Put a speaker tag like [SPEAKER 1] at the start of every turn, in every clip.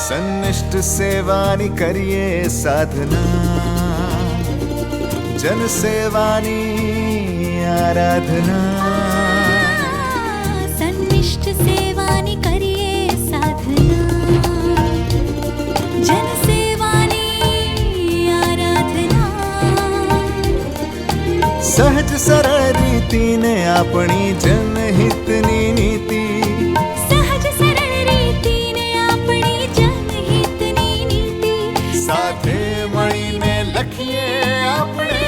[SPEAKER 1] સન્નિષ્ઠ સેવાની કરીએ સાધના, જન સેવાની આરાધના.
[SPEAKER 2] સન્નિષ્ઠ સેવાની કરીએ સાધના, જન સેવાની આરાધના.
[SPEAKER 1] સહજ સરળ રીતિને આપણી જનહિતની નીતિ, સાથે મળીને લખીએ આપણે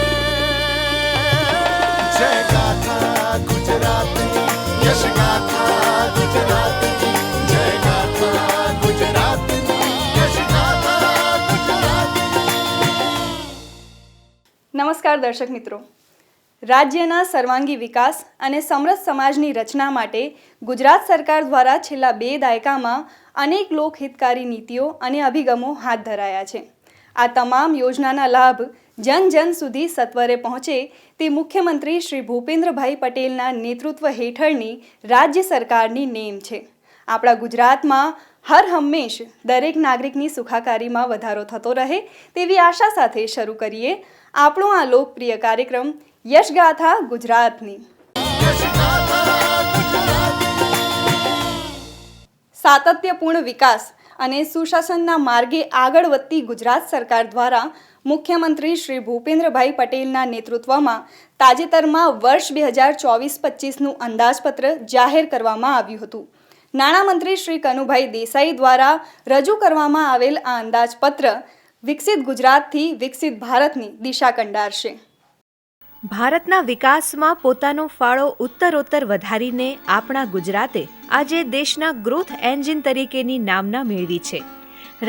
[SPEAKER 1] જય ગાથા ગુજરાતની, યશ ગાથા ગુજરાતની, જય ગાથા ગુજરાતની, યશ ગાથા ગુજરાતની.
[SPEAKER 3] નમસ્કાર દર્શક મિત્રો, રાજ્યના સર્વાંગી વિકાસ અને સમરસ સમાજની રચના માટે ગુજરાત સરકાર દ્વારા છેલ્લા 2 દાયકામાં અનેક લોકહિતકારી નીતિઓ અને અભિગમો હાથ ધરાયા છે. આ તમામ યોજનાના લાભ જન જન સુધી સત્વરે પહોંચે તે મુખ્યમંત્રી શ્રી ભૂપેન્દ્રભાઈ પટેલના નેતૃત્વ હેઠળની રાજ્ય સરકારની નેમ છે. આપણા ગુજરાતમાં હર હંમેશ દરેક નાગરિકની સુખાકારીમાં વધારો થતો રહે તેવી આશા સાથે શરૂ કરીએ આપણો આ લોકપ્રિય કાર્યક્રમ યશગાથા ગુજરાતની. સાતત્યપૂર્ણ વિકાસ અને સુશાસનના માર્ગે આગળ વધતી ગુજરાત સરકાર દ્વારા મુખ્યમંત્રી શ્રી ભૂપેન્દ્રભાઈ પટેલના નેતૃત્વમાં તાજેતરમાં વર્ષ 2024-25નું અંદાજપત્ર જાહેર કરવામાં આવ્યું હતું. નાણામંત્રી શ્રી કનુભાઈ દેસાઈ દ્વારા રજૂ કરવામાં આવેલ આ અંદાજપત્ર વિકસિત ગુજરાતથી વિકસિત ભારતની દિશા કંડારશે.
[SPEAKER 4] ભારતના વિકાસમાં પોતાનો ફાળો ઉત્તરોત્તર વધારીને આપણા ગુજરાતે આજે દેશના ગ્રોથ એન્જિન તરીકેની નામના મેળવી છે.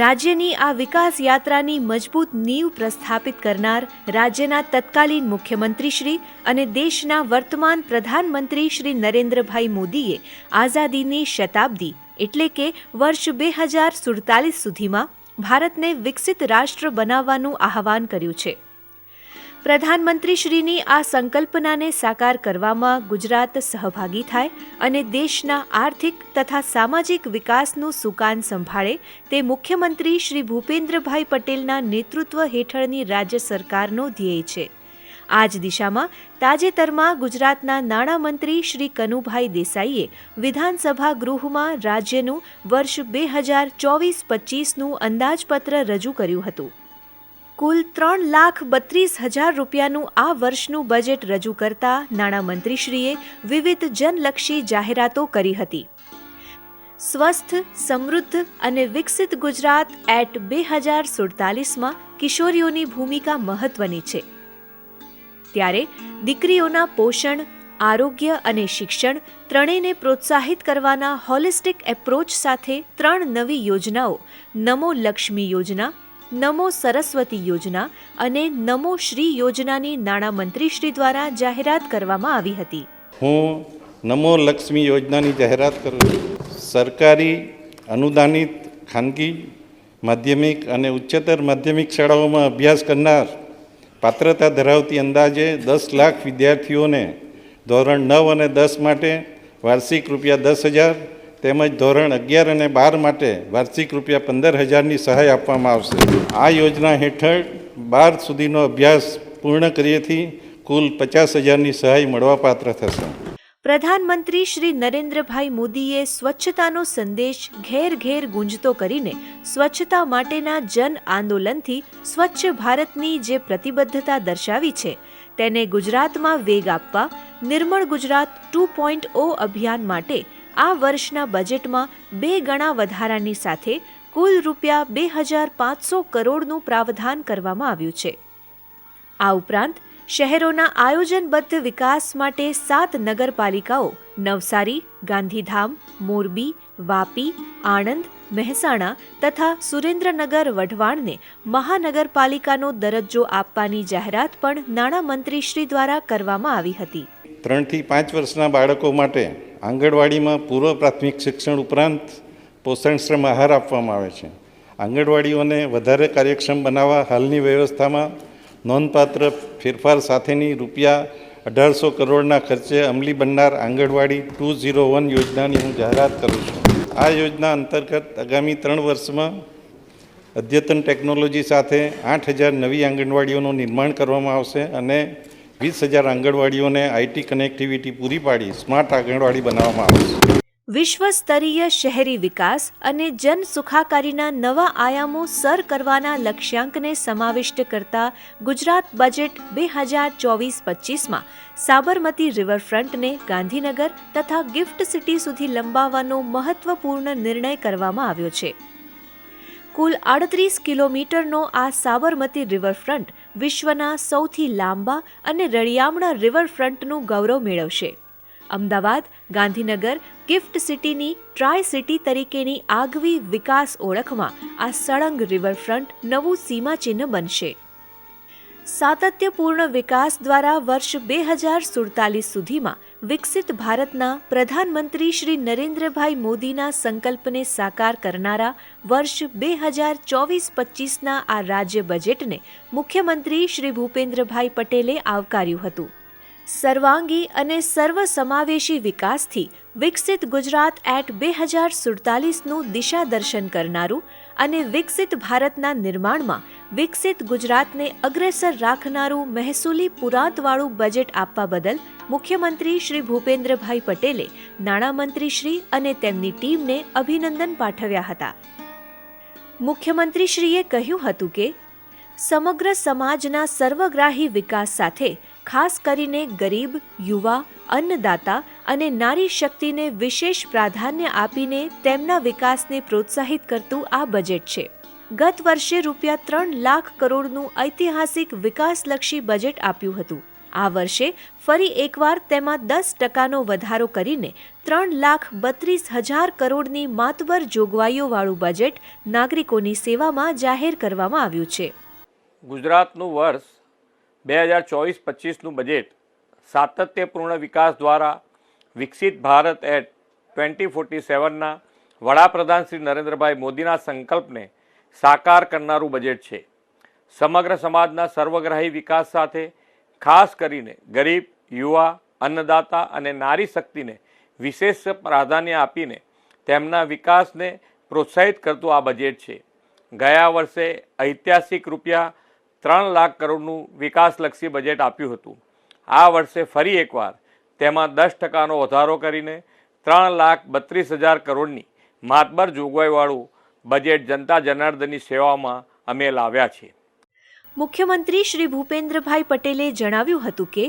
[SPEAKER 4] રાજ્યની આ વિકાસ યાત્રાની મજબૂત નીંવ પ્રસ્થાપિત કરનાર રાજ્યના તત્કાલીન મુખ્યમંત્રી શ્રી અને દેશના વર્તમાન પ્રધાનમંત્રી શ્રી નરેન્દ્રભાઈ મોદીએ આઝાદીની શતાબ્દી એટલે કે વર્ષ 2047 સુધીમાં ભારતને વિકસિત રાષ્ટ્ર બનાવવાનું આહ્વાન કર્યું છે. પ્રધાનમંત્રીશ્રીની આ સંકલ્પનાને સાકાર કરવામાં ગુજરાત સહભાગી થાય અને દેશના આર્થિક તથા સામાજિક વિકાસનું સુકાન સંભાળે તે મુખ્યમંત્રી શ્રી ભૂપેન્દ્રભાઈ પટેલના નેતૃત્વ હેઠળની રાજ્ય સરકારનો ધ્યેય છે. આ જ દિશામાં તાજેતરમાં ગુજરાતના નાણામંત્રી શ્રી કનુભાઈ દેસાઈએ વિધાનસભા ગૃહમાં રાજ્યનું વર્ષ 2024-25નું અંદાજપત્ર રજૂ કર્યું હતું. કુલ 3,32,000 રૂપિયાનું આ વર્ષનું બજેટ રજૂ કરતા નાણામંત્રીશ્રીએ વિવિધ જનલક્ષી જાહેરાતો કરી હતી. સ્વસ્થ, સમૃદ્ધ અને વિકસિત ગુજરાત એટ 2047માં કિશોરીઓની ભૂમિકા મહત્વની છે. ત્યારે દીકરીઓના પોષણ, આરોગ્ય અને શિક્ષણ ત્રણેયને પ્રોત્સાહિત કરવાના હોલિસ્ટિક એપ્રોચ સાથે 3 નવી યોજનાઓ નમો લક્ષ્મી યોજના, નમો સરસ્વતી યોજના અને નમો શ્રી યોજનાની નાણામંત્રીશ્રી દ્વારા જાહેરાત કરવામાં આવી હતી.
[SPEAKER 5] હું નમો લક્ષ્મી યોજનાની જાહેરાત કરું છું. સરકારી અનુદાનિત ખાનગી માધ્યમિક અને ઉચ્ચતર માધ્યમિક શાળાઓમાં અભ્યાસ કરનાર પાત્રતા ધરાવતી અંદાજે 10 લાખ વિદ્યાર્થીઓને ધોરણ 9 અને 10 માટે વાર્ષિક ₹10,000 તેમજ ધોરણ 11 અને 12 માટે વાર્ષિક ₹15,000ની સહાય આપવામાં આવશે. આ યોજના હેઠળ 12 સુધીનો અભ્યાસ પૂર્ણ કર્યેથી કુલ 50,000ની સહાય મળવાપાત્ર થશે.
[SPEAKER 4] પ્રધાનમંત્રી શ્રી નરેન્દ્રભાઈ મોદીએ સ્વચ્છતાનો સંદેશ ઘેર ઘેર ગુંજતો કરીને સ્વચ્છતા માટેના જન આંદોલનથી સ્વચ્છ ભારતની જે પ્રતિબદ્ધતા દર્શાવી છે તેને ગુજરાતમાં વેગ આપવા નિર્મળ ગુજરાત 2.0 અભિયાન માટે આ વર્ષના બજેટમાં 2 ગણા વધારાની સાથે કુલ ₹2,500 કરોડનું પ્રાવધાન કરવામાં આવ્યું છે. આ ઉપરાંત શહેરોના આયોજનબદ્ધ વિકાસ માટે 7 નગરપાલિકાઓ નવસારી, ગાંધીધામ, મોરબી, વાપી, આણંદ, મહેસાણા તથા સુરેન્દ્રનગર વઢવાણને મહાનગરપાલિકાનો દરજ્જો આપવાની જાહેરાત પણ નાણામંત્રીશ્રી દ્વારા કરવામાં આવી હતી.
[SPEAKER 5] 3 થી 5 વર્ષના બાળકો માટે આંગણવાડીમાં પૂર્વ પ્રાથમિક શિક્ષણ ઉપરાંત પોષણક્ષમ આહાર આપવામાં આવે છે. આંગણવાડીઓને વધારે કાર્યક્ષમ બનાવવા હાલની વ્યવસ્થામાં નોંધપાત્ર ફેરફાર સાથેની ₹1,800 કરોડના ખર્ચે અમલી બનનાર આંગણવાડી 201 યોજનાની હું જાહેરાત કરું છું. આ યોજના અંતર્ગત આગામી 3 વર્ષમાં અદ્યતન ટેકનોલોજી સાથે 8,000 નવી આંગણવાડીઓનું નિર્માણ કરવામાં આવશે અને 20,000 આંગણવાડીઓને આઈટી કનેક્ટિવિટી પૂરી પાડી સ્માર્ટ આંગણવાડી બનાવવામાં આવશે.
[SPEAKER 4] વિશ્વ સ્તરીય શહેરી વિકાસ અને જન સુખાકારીના નવા આયામો સર કરવાના લક્ષ્યાંકને સમાવિષ્ટ કરતા ગુજરાત બજેટ 2024-25માં સાબરમતી રિવરફ્રન્ટને ગાંધીનગર તથા ગિફ્ટ સિટી સુધી લંબાવવાનો મહત્વપૂર્ણ નિર્ણય કરવામાં આવ્યો છે. કુલ 38 કિલોમીટરનો આ સાબરમતી રિવરફ્રન્ટ વિશ્વના સૌથી લાંબા અને રળિયામણા રિવરફ્રન્ટનું ગૌરવ મેળવશે. અમદાવાદ, ગાંધીનગર, ગિફ્ટ સિટીની ટ્રાય સિટી તરીકેની આગવી વિકાસ ઓળખમાં આ સળંગ રિવરફ્રન્ટ નવું સીમાચિહ્ન બનશે. સાતત્યપૂર્ણ વિકાસ દ્વારા વર્ષ 2047 સુધીમાં વિકસિત ભારતના પ્રધાનમંત્રી શ્રી નરેન્દ્રભાઈ મોદીના સંકલ્પને સાકાર કરનારા વર્ષ 2024-25ના આ રાજ્ય બજેટને મુખ્યમંત્રી શ્રી ભૂપેન્દ્રભાઈ પટેલે આવકાર્યું હતું. સર્વાંગી અને સર્વસમાવેશી વિકાસથી વિકસિત ગુજરાત એટ 2047નું દિશા દર્શન કરનારું અને વિકસિત ભારતના નિર્માણમાં વિકસિત ગુજરાતને અગ્રેસર રાખનારું મહેસૂલી પુરાંતવાળું બજેટ આપવા બદલ મુખ્યમંત્રી શ્રી ભૂપેન્દ્રભાઈ પટેલે નાણામંત્રી શ્રી અને તેમની ટીમને અભિનંદન પાઠવ્યા હતા. મુખ્યમંત્રીશ્રીએ કહ્યું હતું કે સમગ્ર સમાજના સર્વગ્રાહી વિકાસ સાથે ખાસ કરીને ગરીબ, યુવા, અન્નદાતા અને નારી શક્તિને વિશેષ પ્રાધાન્ય આપીને તેમના વિકાસને પ્રોત્સાહિત કરતું આ બજેટ છે. ગત વર્ષે ₹3 લાખ કરોડનું ઐતિહાસિક વિકાસલક્ષી બજેટ આપ્યું હતું. આ વર્ષે ફરી એકવાર તેમાં 10% વધારો કરીને 3,32,000 કરોડની માતબર જોગવાઈઓવાળું બજેટ નાગરિકોની સેવામાં જાહેર કરવામાં આવ્યું છે.
[SPEAKER 6] ગુજરાતનું વર્ષ 2024-25નું બજેટ સાતત્યપૂર્ણ વિકાસ દ્વારા વિકસિત ભારત એટ 2047ના વડાપ્રધાન શ્રી નરેન્દ્રભાઈ મોદીના સંકલ્પને સાકાર કરનારું બજેટ છે. સમગ્ર સમાજના સર્વગ્રાહી વિકાસ સાથે ખાસ કરીને ગરીબ, યુવા, અન્નદાતા અને નારી શક્તિને વિશેષ પ્રાધાન્ય આપીને તેમના વિકાસને પ્રોત્સાહિત કરતું આ બજેટ છે. ગયા વર્ષે ઐતિહાસિક ₹3 લાખ કરોડનું વિકાસલક્ષી બજેટ આપ્યું હતું. આ વર્ષે ફરી એકવાર તેમાં 10%નો વધારો કરીને 3,32,000 કરોડની માતબર જોગવાઈવાળું બજેટ જનતા જનાર્દનની સેવામાં અમે લાવ્યા છીએ.
[SPEAKER 4] મુખ્યમંત્રી શ્રી ભૂપેન્દ્રભાઈ પટેલે જણાવ્યું હતું કે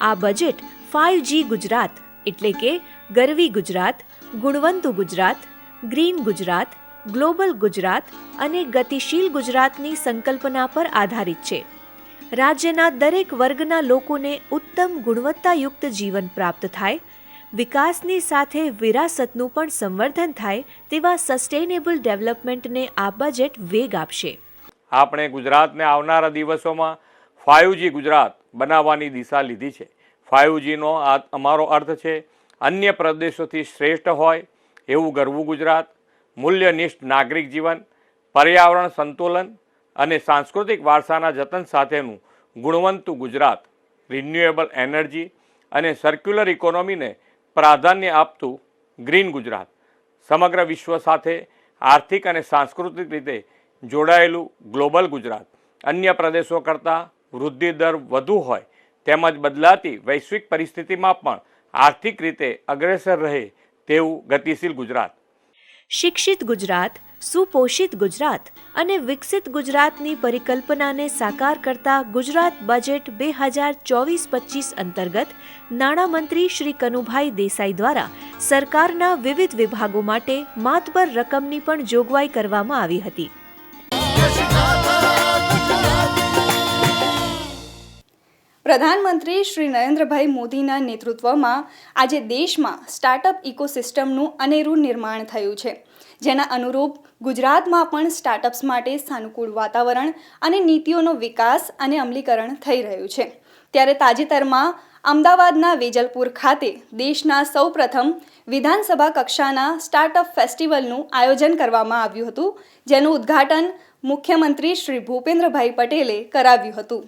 [SPEAKER 4] આ બજેટ 5G ગુજરાત એટલે કે ગરવી ગુજરાત, ગુણવંતુ ગુજરાત, ગ્રીન ગુજરાત, ગ્લોબલ ગુજરાત અને ગતિશીલ ગુજરાતની સંકલ્પના પર આધારિત છે. રાજ્યના દરેક વર્ગના લોકોને ઉત્તમ ગુણવત્તાયુક્ત જીવન પ્રાપ્ત થાય, વિકાસની સાથે વિરાસતનું પણ સંવર્ધન થાય તેવા સસ્ટેનેબલ ડેવલપમેન્ટને આ બજેટ વેગ આપશે.
[SPEAKER 6] આપણે ગુજરાતને આવનારા દિવસોમાં 5G ગુજરાત બનાવવાની દિશા લીધી છે. 5Gનો અમારો અર્થ છે અન્ય પ્રદેશોથી શ્રેષ્ઠ હોય એવું ગરવું ગુજરાત, મૂલ્યનિષ્ઠ નાગરિક જીવન, પર્યાવરણ સંતુલન અને સાંસ્કૃતિક વારસાના જતન સાથેનું ગુણવંતુ ગુજરાત, રિન્યુએબલ એનર્જી અને સર્ક્યુલર ઇકોનોમીને પ્રાધાન્ય આપતું ગ્રીન ગુજરાત, સમગ્ર વિશ્વ સાથે આર્થિક અને સાંસ્કૃતિક રીતે જોડાયેલું ગ્લોબલ ગુજરાત, અન્ય પ્રદેશો કરતાં વૃદ્ધિ દર વધુ હોય તેમજ બદલાતી વૈશ્વિક પરિસ્થિતિમાં પણ આર્થિક રીતે અગ્રેસર રહે તેવું ગતિશીલ ગુજરાત.
[SPEAKER 4] શિક્ષિત ગુજરાત, સુપોષિત ગુજરાત અને વિકસિત ગુજરાતની પરિકલ્પનાને સાકાર કરતા ગુજરાત બજેટ 2024-25 અંતર્ગત નાણામંત્રી શ્રી કનુભાઈ દેસાઈ દ્વારા સરકારના વિવિધ વિભાગો માટે માતબર રકમની પણ જોગવાઈ કરવામાં આવી હતી.
[SPEAKER 3] પ્રધાનમંત્રી શ્રી નરેન્દ્રભાઈ મોદીના નેતૃત્વમાં આજે દેશમાં સ્ટાર્ટઅપ ઇકોસિસ્ટમનું અનેરું નિર્માણ થયું છે, જેના અનુરૂપ ગુજરાતમાં પણ સ્ટાર્ટઅપ્સ માટે સાનુકૂળ વાતાવરણ અને નીતિઓનો વિકાસ અને અમલીકરણ થઈ રહ્યું છે. ત્યારે તાજેતરમાં અમદાવાદના વેજલપુર ખાતે દેશના સૌપ્રથમ વિધાનસભા કક્ષાના સ્ટાર્ટઅપ ફેસ્ટિવલનું આયોજન કરવામાં આવ્યું હતું, જેનું ઉદ્ઘાટન મુખ્યમંત્રી શ્રી ભૂપેન્દ્રભાઈ પટેલે કરાવ્યું હતું.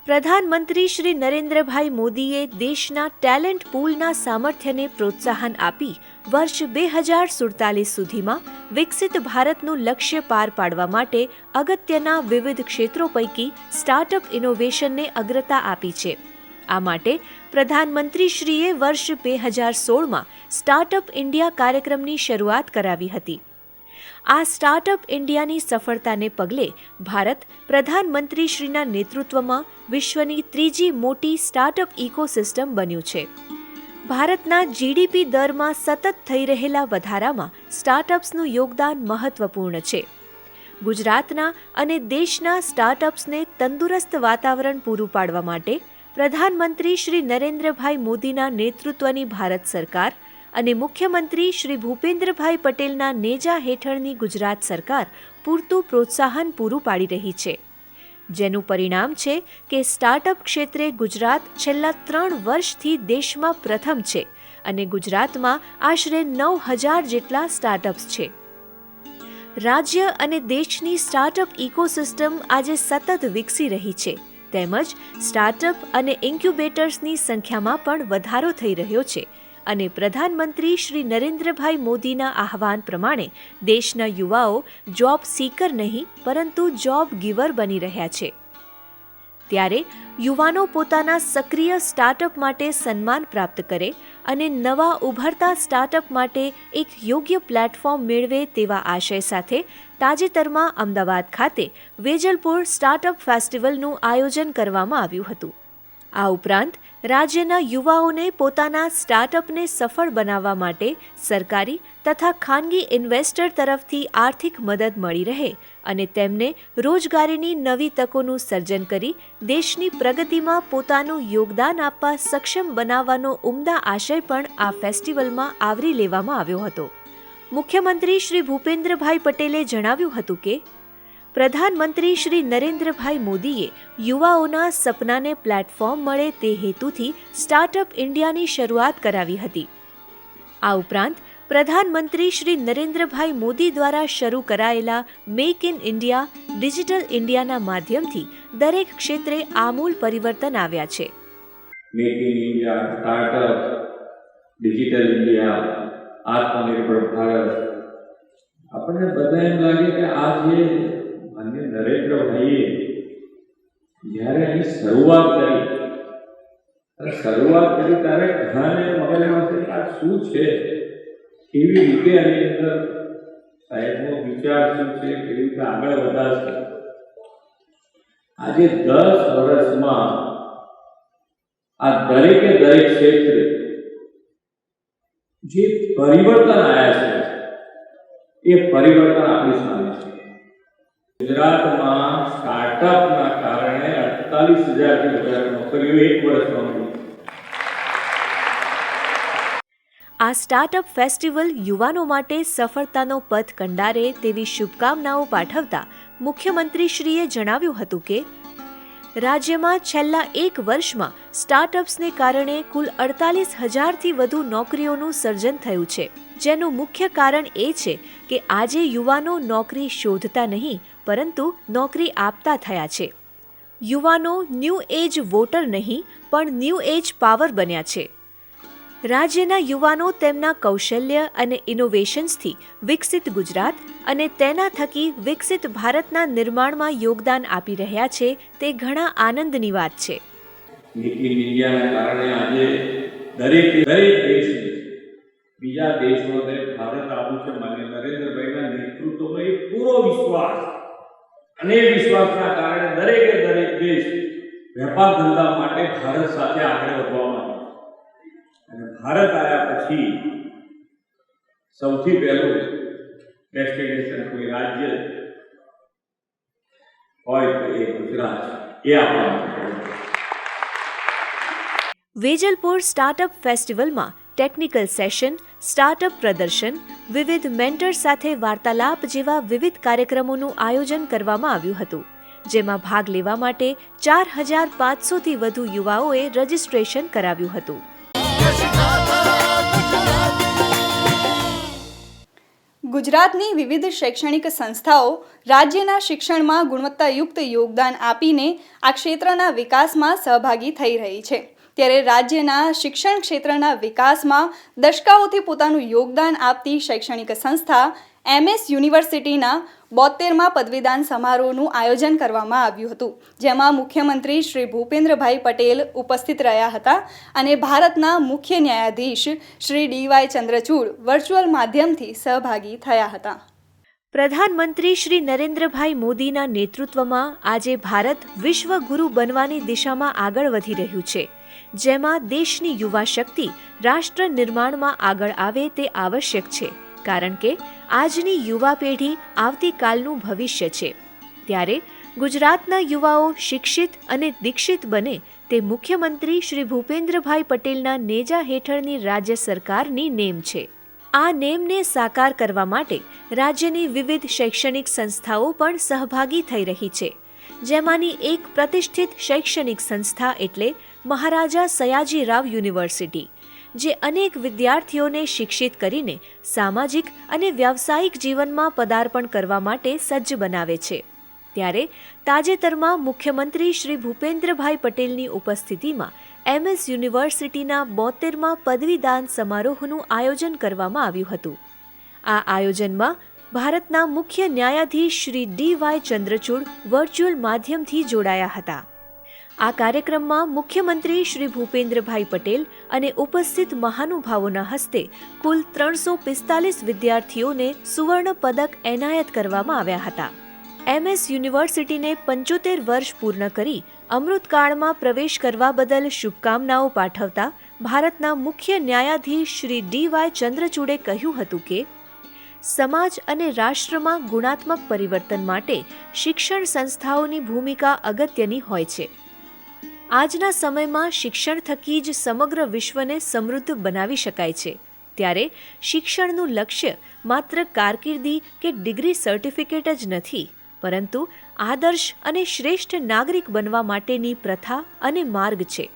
[SPEAKER 4] પ્રધાનમંત્રી શ્રી નરેન્દ્રભાઈ મોદીએ દેશના ટેલેન્ટ પૂલના સામર્થ્યને પ્રોત્સાહન આપી વર્ષ 2047 સુધીમાં વિકસિત ભારતનું લક્ષ્ય પાર પાડવા માટે અગત્યના વિવિધ ક્ષેત્રો પૈકી સ્ટાર્ટઅપ ઇનોવેશનને અગ્રતા આપી છે. આ માટે પ્રધાનમંત્રીશ્રીએ વર્ષ 2016માં સ્ટાર્ટઅપ ઇન્ડિયા કાર્યક્રમની શરૂઆત કરાવી હતી. આ સ્ટાર્ટઅપ ઇન્ડિયાની સફળતાને પગલે ભારત પ્રધાનમંત્રીશ્રીના નેતૃત્વમાં વિશ્વની ત્રીજી મોટી સ્ટાર્ટઅપ ઇકોસિસ્ટમ બન્યું છે. ભારતના જીડીપી દરમાં સતત થઈ રહેલા વધારામાં સ્ટાર્ટઅપ્સનું યોગદાન મહત્વપૂર્ણ છે. ગુજરાતના અને દેશના સ્ટાર્ટઅપ્સને તંદુરસ્ત વાતાવરણ પૂરું પાડવા માટે પ્રધાનમંત્રી શ્રી નરેન્દ્રભાઈ મોદીના નેતૃત્વની ભારત સરકાર અને મુખ્યમંત્રી શ્રી ભૂપેન્દ્રભાઈ પટેલના નેજા હેઠળની ગુજરાત સરકાર પૂરતું પ્રોત્સાહન પૂરું પાડી રહી છે, જેનું પરિણામ છે કે સ્ટાર્ટઅપ ક્ષેત્રે ગુજરાત છેલ્લા 3 વર્ષથી દેશમાં પ્રથમ છે અને ગુજરાતમાં આશરે 9,000 જેટલા સ્ટાર્ટઅપ્સ છે. રાજ્ય અને દેશની સ્ટાર્ટઅપ ઇકોસિસ્ટમ આજે સતત વિકસી રહી છે, તેમજ સ્ટાર્ટઅપ અને ઇન્ક્યુબેટર્સની સંખ્યામાં પણ વધારો થઈ રહ્યો છે અને પ્રધાનમંત્રી શ્રી નરેન્દ્રભાઈ મોદીના આહવાન પ્રમાણે દેશના યુવાઓ જોબ સીકર નહીં પરંતુ જોબ ગિવર બની રહ્યા છે. ત્યારે યુવાનો પોતાના સક્રિય સ્ટાર્ટઅપ માટે સન્માન પ્રાપ્ત કરે અને નવા ઉભરતા સ્ટાર્ટઅપ માટે એક યોગ્ય પ્લેટફોર્મ મેળવે તેવા આશય સાથે તાજેતરમાં અમદાવાદ ખાતે વેજલપુર સ્ટાર્ટઅપ ફેસ્ટિવલનું આયોજન કરવામાં આવ્યું હતું. આ ઉપરાંત રાજ્યના યુવાઓને પોતાના સ્ટાર્ટઅપને સફળ બનાવવા માટે સરકારી તથા ખાનગી ઇન્વેસ્ટર તરફથી આર્થિક મદદ મળી રહે અને તેમને રોજગારીની નવી તકોનું સર્જન કરી દેશની પ્રગતિમાં પોતાનું યોગદાન આપવા સક્ષમ બનાવવાનો ઉમદા આશય પણ આ ફેસ્ટિવલમાં આવરી લેવામાં આવ્યો હતો. મુખ્યમંત્રી શ્રી ભૂપેન્દ્રભાઈ પટેલે જણાવ્યું હતું કે પ્રધાનમંત્રી શ્રી નરેન્દ્રભાઈ મોદીએ યુવાઓના સપનાને પ્લેટફોર્મ મળે તે હેતુથી સ્ટાર્ટઅપ ઇન્ડિયાની શરૂઆત કરાવી હતી. આ ઉપરાંત પ્રધાનમંત્રી શ્રી નરેન્દ્રભાઈ મોદી દ્વારા શરૂ કરાયેલા મેક ઇન ઇન્ડિયા, ડિજિટલ ઇન્ડિયાના માધ્યમથી દરેક ક્ષેત્રે આમૂલ પરિવર્તન આવ્યા છે.
[SPEAKER 6] Make in India, startup, digital India, આત્મનિર્ભર ભારત, આપણને બધા એમ લાગે કે આ જે માન્ય નરેન્દ્રભાઈએ જ્યારે એની શરૂઆત કરી ત્યારે ઘણાને મગજમાં છે કે આ શું છે, કેવી રીતે આની અંદર સાહેબનો વિચાર શું છે, કેવી રીતે આગળ વધારશે. આજે 10 વર્ષમાં આ દરેકે દરેક ક્ષેત્રે જે પરિવર્તન આવ્યા છે એ પરિવર્તન આપણી સામે છે. ગુજરાતમાં સ્ટાર્ટઅપના કારણે 48,000થી વધારે નોકરીઓ 1 વર્ષમાં મળી.
[SPEAKER 4] આ સ્ટાર્ટઅપ ફેસ્ટિવલ યુવાનો માટે સફળતાનો પથ કંડારે તેવી શુભકામનાઓ પાઠવતા મુખ્યમંત્રીશ્રીએ જણાવ્યું હતું કે રાજ્યમાં છેલ્લા 1 વર્ષમાં સ્ટાર્ટઅપ્સને કારણે કુલ 48,000થી વધુ નોકરીઓનું સર્જન થયું છે, જેનું મુખ્ય કારણ એ છે કે આજે યુવાનો નોકરી શોધતા નહીં પરંતુ નોકરી આપતા થયા છે. યુવાનો ન્યૂ એજ વોટર નહીં પણ ન્યૂ એજ પાવર બન્યા છે. રાજ્યના યુવાનો તેમના કૌશલ્ય અને ઇનોવેશન્સથી વિકસિત ગુજરાત અને તેના થકી વિકસિત ભારતના નિર્માણમાં યોગદાન આપી રહ્યા છે, તે ઘણા આનંદની વાત છે.
[SPEAKER 6] મેક ઇન ઇન્ડિયાના કારણે આજે દરેક દેશને બીજા દેશોને ભારત આપ્યું છે. માન્ય નરેન્દ્રભાઈના નેતૃત્વમાં એક પૂરો વિશ્વાસ અને વિશ્વાસના કારણે દરેકે દરેક દેશ વેપાર ધંધા માટે ભારત સાથે આગળ વધવા માંગે અને ભારત આવ્યા પછી સૌથી પહેલું ડેસ્ટિનેશન કોઈ રાજ્ય હોય તો એ ગુજરાત એ આપણા.
[SPEAKER 4] વેજલપુર સ્ટાર્ટઅપ ફેસ્ટિવલમાં ટેકનિકલ સેશન, સ્ટાર્ટઅપ પ્રદર્શન, વિવિધ મેન્ટર સાથે વાર્તાલાપ જેવા વિવિધ કાર્યક્રમોનું આયોજન કરવામાં આવ્યું હતું, જેમાં ભાગ લેવા માટે 4,500થી વધુ યુવાઓએ રજીસ્ટ્રેશન કરાવ્યું હતું.
[SPEAKER 3] ગુજરાતની વિવિધ શૈક્ષણિક સંસ્થાઓ રાજ્યના શિક્ષણમાં ગુણવત્તાયુક્ત યોગદાન આપીને આ ક્ષેત્રના વિકાસમાં સહભાગી થઈ રહી છે. ત્યારે રાજ્યના શિક્ષણ ક્ષેત્રના વિકાસમાં દશકાઓથી પોતાનું યોગદાન આપતી શૈક્ષણિક સંસ્થા MS યુનિવર્સિટીના 72મા પદવીદાન સમારોહનું આયોજન કરવામાં આવ્યું હતું, જેમાં મુખ્યમંત્રી શ્રી ભૂપેન્દ્રભાઈ પટેલ ઉપસ્થિત રહ્યા હતા અને ભારતના મુખ્ય ન્યાયાધીશ શ્રી DY ચંદ્રચૂડ વર્ચ્યુઅલ માધ્યમથી સહભાગી થયા હતા.
[SPEAKER 4] પ્રધાનમંત્રી શ્રી નરેન્દ્રભાઈ મોદીના નેતૃત્વમાં આજે ભારત વિશ્વગુરુ બનવાની દિશામાં આગળ વધી રહ્યું છે, જેમાં દેશની યુવા શક્તિ રાષ્ટ્ર નિર્માણમાં આગળ આવે તે આવશ્યક છે, કારણ કે આજની યુવા પેઢી આવતીકાલનું ભવિષ્ય છે. ત્યારે ગુજરાતના યુવાઓ શિક્ષિત અને દીક્ષિત બને તે મુખ્યમંત્રી શ્રી ભૂપેન્દ્રભાઈ પટેલના નેજા હેઠળની રાજ્ય સરકારની નેમ છે. આ નેમને સાકાર કરવા માટે રાજ્યની વિવિધ શૈક્ષણિક સંસ્થાઓ પણ સહભાગી થઈ રહી છે, જેમાંની એક પ્રતિષ્ઠિત શૈક્ષણિક સંસ્થા એટલે મહારાજા સયાજીરાવ યુનિવર્સિટી, જે અનેક વિદ્યાર્થીઓને શિક્ષિત કરીને સામાજિક અને વ્યાવસાયિક જીવનમાં પદાર્પણ કરવા માટે સજ્જ બનાવે છે. ત્યારે તાજેતરમાં મુખ્યમંત્રી શ્રી ભૂપેન્દ્રભાઈ પટેલની ઉપસ્થિતિમાં MS યુનિવર્સિટીના 72મા પદવીદાન સમારોહનું આયોજન કરવામાં આવ્યું હતું. આ આયોજનમાં ભારતના મુખ્ય ન્યાયાધીશ શ્રી DY ચંદ્રચૂડ વર્ચ્યુઅલ માધ્યમથી જોડાયા હતા. આ કાર્યક્રમમાં મુખ્યમંત્રી શ્રી ભૂપેન્દ્રભાઈ પટેલ અને ઉપસ્થિત મહાનુભાવોના હસ્તે કુલ 345 વિદ્યાર્થીઓને સુવર્ણ પદક એનાયત કરવામાં આવ્યા હતા. MS યુનિવર્સિટીને 75 વર્ષ પૂર્ણ કરી અમૃતકાળમાં પ્રવેશ કરવા બદલ શુભકામનાઓ પાઠવતા ભારતના મુખ્ય ન્યાયાધીશ શ્રી DY ચંદ્રચૂડે કહ્યું હતું કે સમાજ અને રાષ્ટ્રમાં ગુણાત્મક પરિવર્તન માટે શિક્ષણ સંસ્થાઓની ભૂમિકા અગત્યની હોય છે. આજના સમયમાં શિક્ષણ થકી જ સમગ્ર વિશ્વને સમૃદ્ધ બનાવી શકાય છે. ત્યારે શિક્ષણનું લક્ષ્ય માત્ર કારકિર્દી કે ડિગ્રી સર્ટિફિકેટ જ નથી, પરંતુ આદર્શ અને શ્રેષ્ઠ નાગરિક બનવા માટેની પ્રથા અને માર્ગ છે.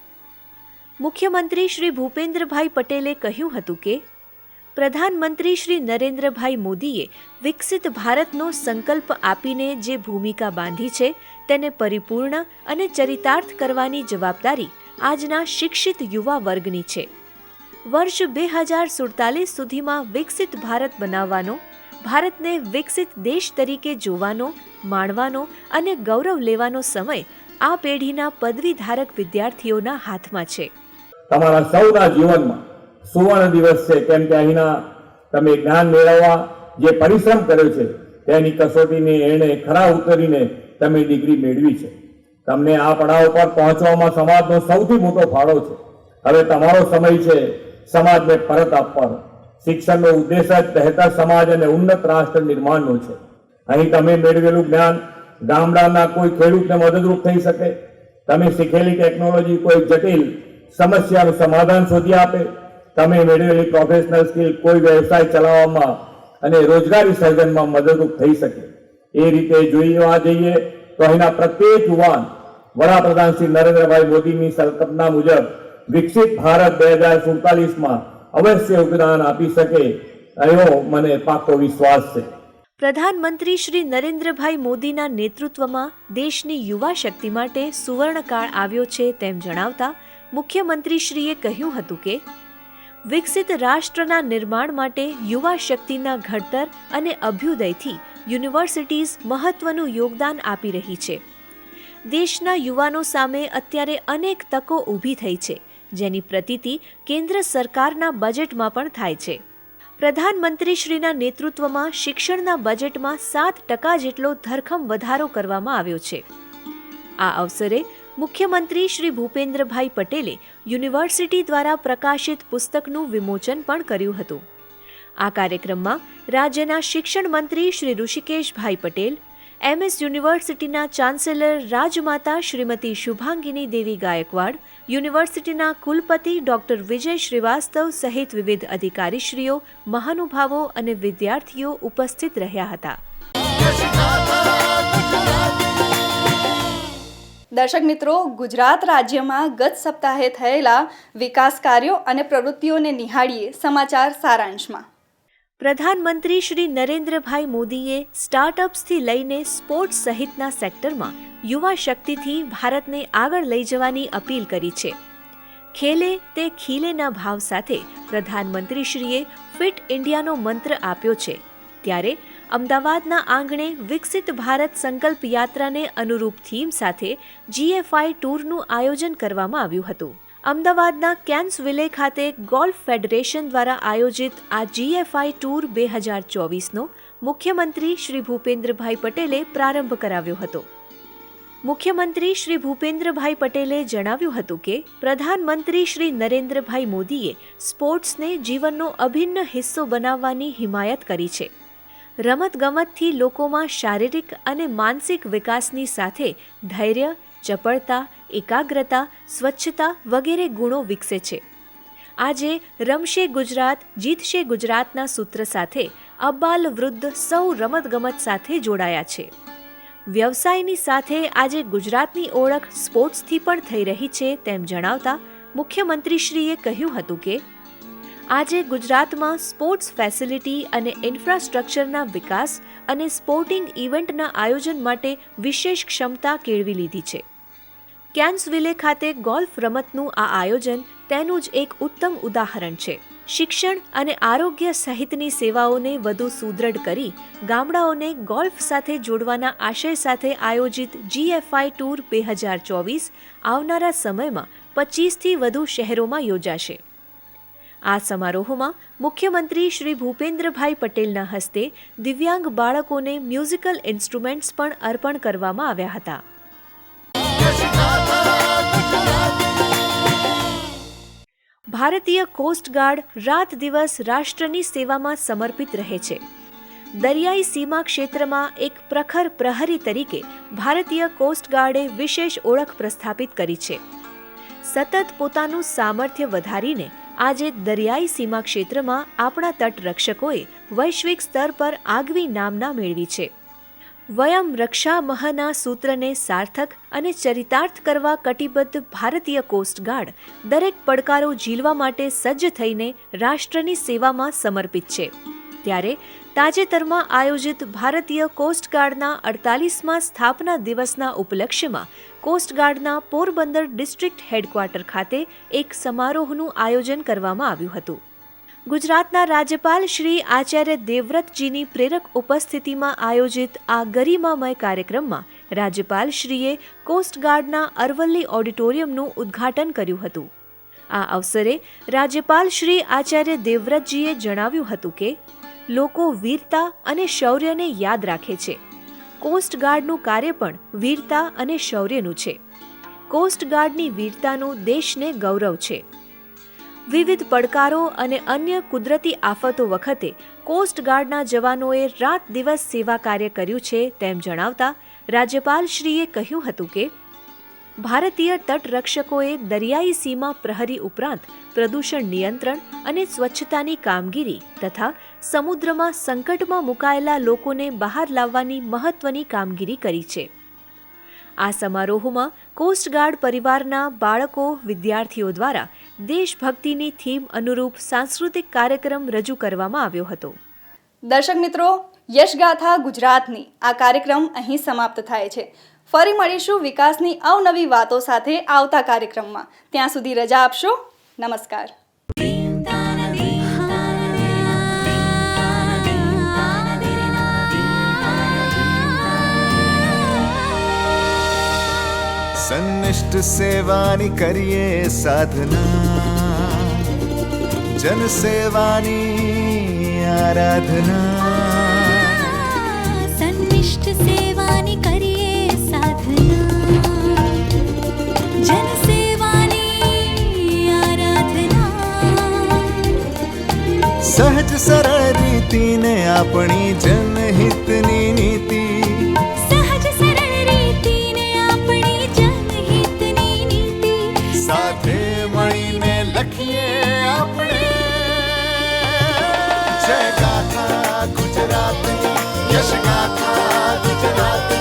[SPEAKER 4] મુખ્યમંત્રી શ્રી ભૂપેન્દ્રભાઈ પટેલે કહ્યું હતું કે પ્રધાનમંત્રી શ્રી નરેન્દ્રભાઈ મોદીએ વિકસિત ભારતનો સંકલ્પ આપીને જે ભૂમિકા બાંધી છે તેને પરિપૂર્ણ અને ચરિતાર્થ કરવાની જવાબદારી આજના શિક્ષિત યુવા વર્ગની છે. વર્ષ 2047 સુધીમાં વિકસિત ભારત બનાવવાનો, ભારતને વિકસિત દેશ તરીકે જોવાનો, માણવાનો અને ગૌરવ લેવાનો સમય આ પેઢીના પદવીધારક વિદ્યાર્થીઓના હાથમાં છે.
[SPEAKER 7] તમારા સૌના જીવનમાં સુવર્ણ દિવસ છે, કેમ કે અહીંના તમે જ્ઞાન મેળવવા જે પરિશ્રમ કર્યો છે તેની કસોટીને એને ખરા ઉતરીને તમે ડિગ્રી મેળવી છે. તમને આ પડાવ પર પહોંચવામાં સમાજનો સૌથી મોટો ફાળો છે. હવે તમારો સમય છે સમાજને પરત આપવાનો. શિક્ષણનો ઉદ્દેશ જ બહેતર સમાજ અને ઉન્નત રાષ્ટ્ર નિર્માણનો છે. અહીં તમે મેળવેલું જ્ઞાન ગામડાના કોઈ ખેડૂતને મદદરૂપ થઈ શકે. તમે શીખેલી ટેકનોલોજી કોઈ જટિલ સમસ્યાનું સમાધાન શોધી આપે. તમે મેળવેલી પ્રોફેશનલ સ્કિલ કોઈ વ્યવસાય ચલાવવામાં અને રોજગારી સર્જનમાં મદદરૂપ થઈ શકે. એ રીતે જોવા જઈએ તો અહીંના પ્રત્યેક યુવાન વડાપ્રધાન શ્રી નરેન્દ્રભાઈ મોદીની સંકલ્પના મુજબ વિકસિત ભારત 2047માં અવશ્ય યોગદાન આપી શકે એવો મને પાકો વિશ્વાસ છે.
[SPEAKER 4] પ્રધાનમંત્રી શ્રી નરેન્દ્રભાઈ મોદીના નેતૃત્વમાં દેશની યુવા શક્તિ માટે સુવર્ણકાળ આવ્યો છે તેમ જણાવતા મુખ્યમંત્રીશ્રીએ કહ્યું હતું કે વિકસિત રાષ્ટ્રના નિર્માણ માટે યુવા શક્તિના ઘડતર અને અભ્યુદયથી યુનિવર્સિટીઝ મહત્વનું યોગદાન આપી રહી છે. દેશના યુવાનો સામે અત્યારે અનેક તકો ઊભી થઈ છે, જેની પ્રતીતિ કેન્દ્ર સરકારના બજેટમાં પણ થાય છે. પ્રધાનમંત્રીશ્રીના નેતૃત્વમાં શિક્ષણના બજેટમાં 7% જેટલો ધરખમ વધારો કરવામાં આવ્યો છે. આ અવસરે મુખ્યમંત્રી શ્રી ભૂપેન્દ્રભાઈ પટેલે યુનિવર્સિટી દ્વારા પ્રકાશિત પુસ્તકનું વિમોચન પણ કર્યું હતું. આ કાર્યક્રમમાં રાજ્યના શિક્ષણ મંત્રી શ્રી ઋષિકેશભાઈ પટેલ, MS યુનિવર્સિટીના ચાન્સેલર રાજમાતા શ્રીમતી શુભાંગીની દેવી ગાયકવાડ, યુનિવર્સિટીના કુલપતિ ડોક્ટર વિજય શ્રીવાસ્તવ સહિત વિવિધ અધિકારીશ્રીઓ, મહાનુભાવો અને વિદ્યાર્થીઓ ઉપસ્થિત રહ્યા હતા.
[SPEAKER 3] દર્શક મિત્રો, ગુજરાત રાજ્યમાં ગત સપ્તાહે થયેલા વિકાસ કાર્યો અને પ્રવૃત્તિઓને નિહાળીએ સમાચાર સારાંશમાં.
[SPEAKER 4] પ્રધાનમંત્રી શ્રી નરેન્દ્રભાઈ મોદીએ સ્ટાર્ટઅપ્સથી લઈને સ્પોર્ટ્સ સહિતના સેક્ટરમાં યુવા શક્તિથી ભારતને આગળ લઈ જવાની અપીલ કરી છે. ખેલે તે ખીલેના ભાવ સાથે પ્રધાનમંત્રીશ્રીએ ફિટ ઇન્ડિયાનો મંત્ર આપ્યો છે. ત્યારે અમદાવાદના આંગણે વિકસિત ભારત સંકલ્પ યાત્રાને અનુરૂપ થીમ સાથે GFI ટૂરનું આયોજન કરવામાં આવ્યું હતું. અમદાવાદના કેન્સવિલે ખાતે ગોલ્ફ ફેડરેશન દ્વારા આયોજિત આ GFI ટૂર 2024નો મુખ્યમંત્રી શ્રી ભૂપેન્દ્રભાઈ પટેલે પ્રારંભ કરાવ્યો હતો. મુખ્યમંત્રી શ્રી ભૂપેન્દ્રભાઈ પટેલે જણાવ્યું હતું કે પ્રધાનમંત્રી શ્રી નરેન્દ્રભાઈ મોદીએ સ્પોર્ટ્સને જીવનનો અભિન્ન હિસ્સો બનાવવાની હિમાયત કરી છે. રમતગમતથી લોકોમાં શારીરિક અને માનસિક વિકાસની સાથે ધૈર્ય, ચપળતા, એકાગ્રતા, સ્વચ્છતા વગેરે ગુણો વિકસે છે. આજે રમશે ગુજરાત, જીતશે ગુજરાતના સૂત્ર સાથે અબાલ વૃદ્ધ સૌ રમતગમત સાથે જોડાયા છે. વ્યવસાયની સાથે આજે ગુજરાતની ઓળખ સ્પોર્ટ્સથી પણ થઈ રહી છે તેમ જણાવતા મુખ્યમંત્રીશ્રીએ કહ્યું હતું કે આજે ગુજરાતમાં સ્પોર્ટ્સ ફેસિલિટી અને ઇન્ફ્રાસ્ટ્રક્ચરના વિકાસ અને સ્પોર્ટિંગ ઇવેન્ટના આયોજન માટે વિશેષ ક્ષમતા કેળવી લીધી છે. કેન્સવિલે ખાતે ગોલ્ફ રમતનું આ આયોજન તેનું જ એક ઉત્તમ ઉદાહરણ છે. શિક્ષણ અને આરોગ્ય સહિતની સેવાઓને વધુ સુદૃઢ કરી ગામડાઓને ગોલ્ફ સાથે જોડવાના આશય સાથે આયોજિત GFI ટૂર 2024 આવનારા સમયમાં 25થી વધુ શહેરોમાં યોજાશે. આ સમારોહમાં મુખ્યમંત્રી શ્રી ભૂપેન્દ્રભાઈ પટેલના હસ્તે દિવ્યાંગ બાળકોને મ્યુઝિકલ ઇન્સ્ટ્રુમેન્ટ્સ પણ અર્પણ કરવામાં આવ્યા હતા. ભારતીય કોસ્ટગાર્ડ રાત દિવસ રાષ્ટ્રની સેવામાં સમર્પિત રહે છે. દરિયાઈ સીમા ક્ષેત્રમાં એક પ્રખર પ્રહરી તરીકે ભારતીય કોસ્ટગાર્ડે વિશેષ ઓળખ પ્રસ્થાપિત કરી છે. સતત પોતાનું સામર્થ્ય વધારીને આજે દરિયાઈ સીમા ક્ષેત્રમાં આપણા તટરક્ષકોએ વૈશ્વિક સ્તર પર આગવી નામના મેળવી છે. વયમ રક્ષામહના સૂત્રને સાર્થક અને ચરિતાર્થ કરવા કટિબદ્ધ ભારતીય કોસ્ટગાર્ડ દરેક પડકારો ઝીલવા માટે સજ્જ થઈને રાષ્ટ્રની સેવામાં સમર્પિત છે. ત્યારે તાજેતરમાં આયોજિત ભારતીય કોસ્ટગાર્ડના 48મા સ્થાપના દિવસના ઉપલક્ષ્યમાં કોસ્ટગાર્ડના પોરબંદર ડિસ્ટ્રિક્ટ હેડક્વાર્ટર ખાતે એક સમારોહનું આયોજન કરવામાં આવ્યું હતું. ગુજરાતના રાજ્યપાલ શ્રી આચાર્ય દેવવ્રતજીની પ્રેરક ઉપસ્થિતિમાં આયોજિત આ ગરિમામય કાર્યક્રમમાં રાજ્યપાલશ્રીએ કોસ્ટગાર્ડના અરવલ્લી ઓડિટોરિયમનું ઉદ્ઘાટન કર્યું હતું. આ અવસરે રાજ્યપાલ શ્રી આચાર્ય દેવવ્રતજીએ જણાવ્યું હતું કે લોકો વીરતા અને શૌર્યને યાદ રાખે છે. કોસ્ટગાર્ડનું કાર્ય પણ વીરતા અને શૌર્યનું છે. કોસ્ટગાર્ડની વીરતાનું દેશને ગૌરવ છે. વિવિધ પડકારો અને અન્ય કુદરતી આફતો વખતે કોસ્ટગાર્ડના જવાનોએ રાત દિવસ સેવા કાર્ય કર્યું છે તેમ જણાવતા રાજ્યપાલશ્રીએ કહ્યું હતું કે ભારતીય તટરક્ષકોએ દરિયાઈ સીમા પ્રહરી ઉપરાંત પ્રદૂષણ નિયંત્રણ અને સ્વચ્છતાની કામગીરી તથા સમુદ્રમાં સંકટમાં મુકાયેલા લોકોને બહાર લાવવાની મહત્વની કામગીરી કરી છે. આ સમારોહમાં કોસ્ટગાર્ડ પરિવારના બાળકો, વિદ્યાર્થીઓ દ્વારા દેશભક્તિની થીમ અનુરૂપ સાંસ્કૃતિક કાર્યક્રમ રજૂ કરવામાં આવ્યો હતો.
[SPEAKER 3] દર્શક મિત્રો, યશગાથા ગુજરાતની આ કાર્યક્રમ અહીં સમાપ્ત થાય છે. ફરી મળીશું વિકાસની અવનવી વાતો સાથે આવતા કાર્યક્રમમાં. ત્યાં સુધી રજા આપશો. નમસ્કાર.
[SPEAKER 1] સન્નિષ્ઠ સેવાની કરીએ સાધના, જન સેવાની આરાધના.
[SPEAKER 2] સન્નિષ્ઠ સેવાની કરીએ સાધના, જન સેવાની આરાધના.
[SPEAKER 1] સહજ સરળ રીતિને આપણી જનહિતની નીતિ, સાથે મળીને લખીએ આપણે જય ગાથા ગુજરાતની, યશ ગાથા ગુજરાતની.